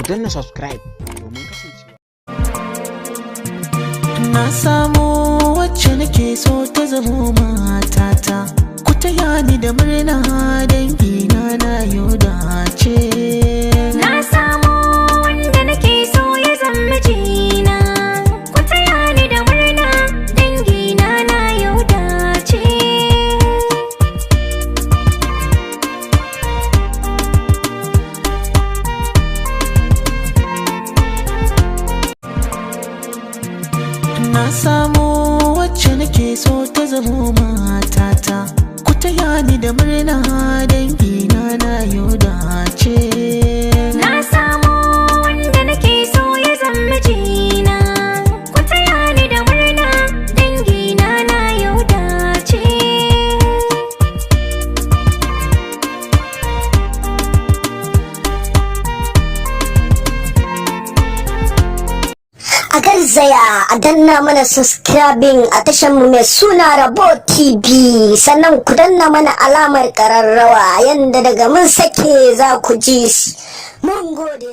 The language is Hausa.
danna subscribe domin kasancewa. Na samu wacce nake so ta zamo matata, ku taya ni da murna dangina na yau dace. Na samu wanda nake so ya zama mijina, ku taya ni da murna dangina na yau dace. Na samu wacce nake so ta zamo matata, ku taya ni da murna dangina na yau dace. Na samu wanda nake so ya zama mijina, ku taya ni da murna dangina na yau dace. A garzaya a danna mana subscribing a tashar mu mai suna RABO TV, sannan ku danna mana alamar kararrawa yanda daga mun sake za ku ji. Mun gode.